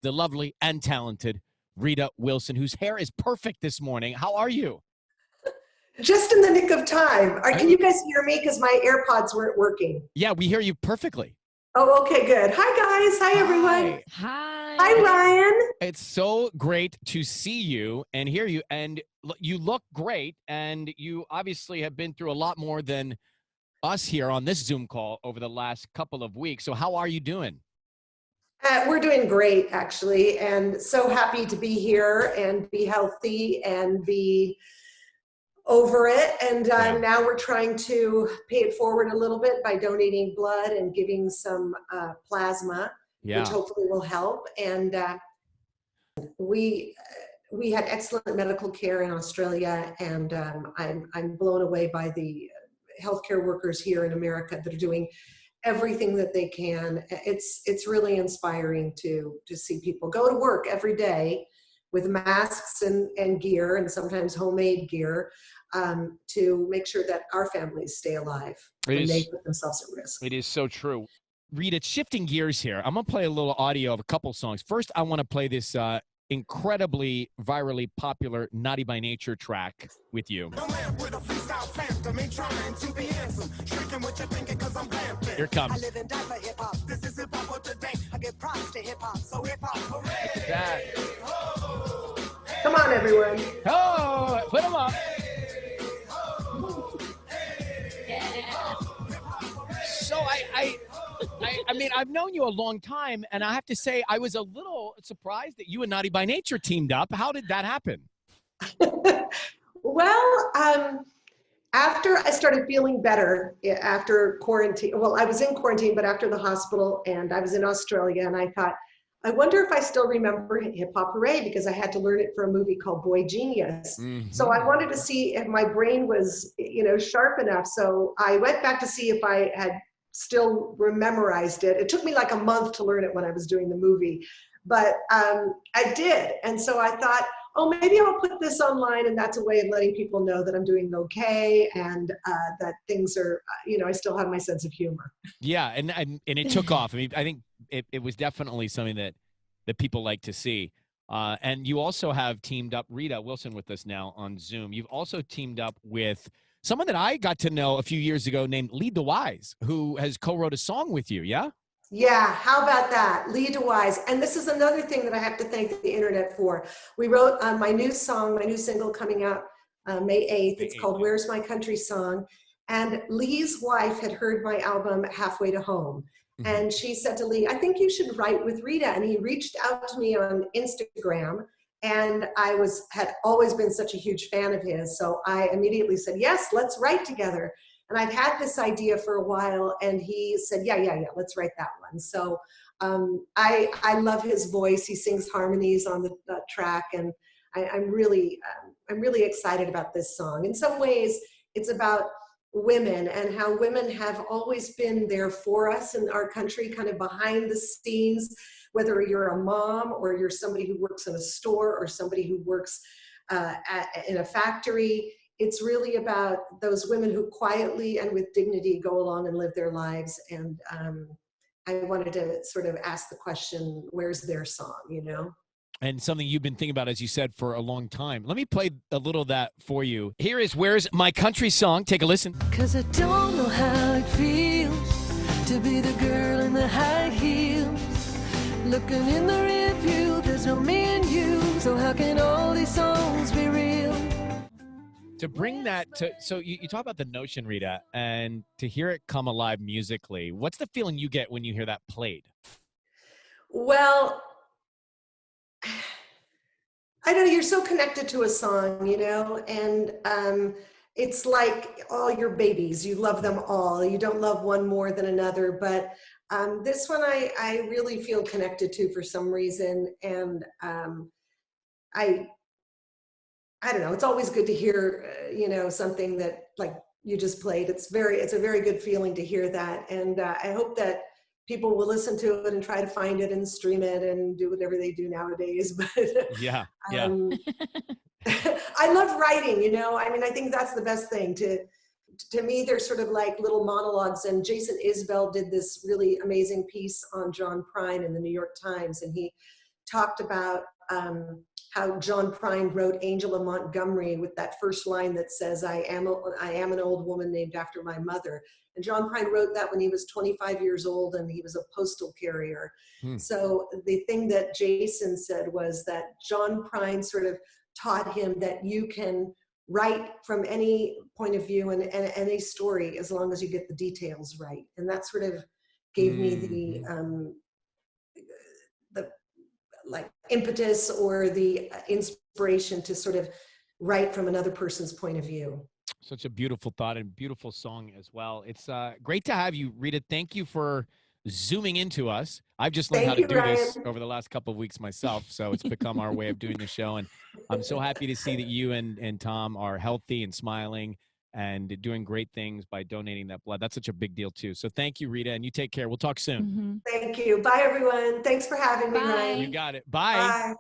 the lovely and talented Rita Wilson, whose hair is perfect this morning. How are you? Just in the nick of time. Can you guys hear me? Because my AirPods weren't working. Yeah, we hear you perfectly. Oh, okay, good. Hi, guys. Hi, everyone. Hi. Hi, Ryan. It's so great to see you and hear you. And you look great. And you obviously have been through a lot more than us here on this Zoom call over the last couple of weeks. So how are you doing? We're doing great, actually, and so happy to be here and be healthy and be over it. And now we're trying to pay it forward a little bit by donating blood and giving some plasma, which hopefully will help. And we had excellent medical care in Australia, and I'm blown away by the healthcare workers here in America that are doing everything that they can. It's really inspiring to see people go to work every day with masks and gear, and sometimes homemade gear, to make sure that our families stay alive when they put themselves at risk. It is so true. Rita, shifting gears here, I'm going to play a little audio of a couple songs. First, I want to play this incredibly virally popular Naughty by Nature track with you. Here it comes. This is hip-hop for today. I give props to hip-hop, so hip-hop, hooray! Look at that. Come on, everyone. Oh, put them up. So I mean, I've known you a long time, and I have to say I was a little surprised that you and Naughty by Nature teamed up. How did that happen? Well, after I started feeling better after quarantine, well, I was in quarantine, but after the hospital, and I was in Australia, and I thought, I wonder if I still remember Hip Hop Hooray, because I had to learn it for a movie called Boy Genius. Mm-hmm. So I wanted to see if my brain was, sharp enough. So I went back to see if I had still memorized it. It took me like a month to learn it when I was doing the movie, but I did. And so I thought, oh, maybe I'll put this online, and that's a way of letting people know that I'm doing okay, and that things are, I still have my sense of humor. Yeah, and it took off. I mean, I think it was definitely something that people like to see. And you also have teamed up, Rita Wilson, with us now on Zoom. You've also teamed up with someone that I got to know a few years ago named Lee DeWise, who has co-wrote a song with you, yeah? Yeah, how about that? Lee DeWise. And this is another thing that I have to thank the internet for. We wrote my new song, my new single coming out May 8th. It's called Where's My Country Song. And Lee's wife had heard my album Halfway to Home. Mm-hmm. And she said to Lee, I think you should write with Rita. And he reached out to me on Instagram. And I had always been such a huge fan of his. So I immediately said, yes, let's write together. And I've had this idea for a while, and he said, yeah, let's write that one. So I love his voice. He sings harmonies on the track, and I'm really excited about this song. In some ways, it's about women and how women have always been there for us in our country, kind of behind the scenes, whether you're a mom or you're somebody who works in a store or somebody who works in a factory. It's really about those women who quietly and with dignity go along and live their lives. And I wanted to sort of ask the question, where's their song, And something you've been thinking about, as you said, for a long time. Let me play a little of that for you. Here is Where's My Country Song. Take a listen. 'Cause I don't know how it feels to be the girl in the high heels. Looking in the rear view, there's no me and you. So how can all these songs be real? To bring that to, so you talk about the notion, Rita, and to hear it come alive musically, what's the feeling you get when you hear that played? Well, I know you're so connected to a song, and it's like all your babies, you love them all. You don't love one more than another, but this one I really feel connected to for some reason. And I don't know, it's always good to hear, something that like you just played. It's a very good feeling to hear that. And I hope that people will listen to it and try to find it and stream it and do whatever they do nowadays. But yeah. I love writing, I think that's the best thing. To me, they're sort of like little monologues. And Jason Isbell did this really amazing piece on John Prine in the New York Times. And he talked about how John Prine wrote Angel of Montgomery with that first line that says, I am an old woman named after my mother. And John Prine wrote that when he was 25 years old and he was a postal carrier. So the thing that Jason said was that John Prine sort of taught him that you can write from any point of view and any story as long as you get the details right. And that sort of gave me the like impetus or the inspiration to sort of write from another person's point of view. Such a beautiful thought and beautiful song as well. It's great to have you, Rita. Thank you for zooming into us. I've just learned how to do this over the last couple of weeks myself, so it's become our way of doing the show. And I'm so happy to see that you and Tom are healthy and smiling and doing great things by donating that blood. That's such a big deal too. So thank you, Rita, and you take care. We'll talk soon. Thank you. Bye, everyone. Thanks for having me, Ryan. You got it. Bye.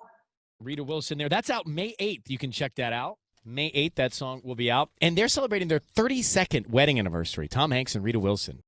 Rita Wilson there. That's out May 8th. You can check that out. May 8th, that song will be out. And they're celebrating their 32nd wedding anniversary, Tom Hanks and Rita Wilson.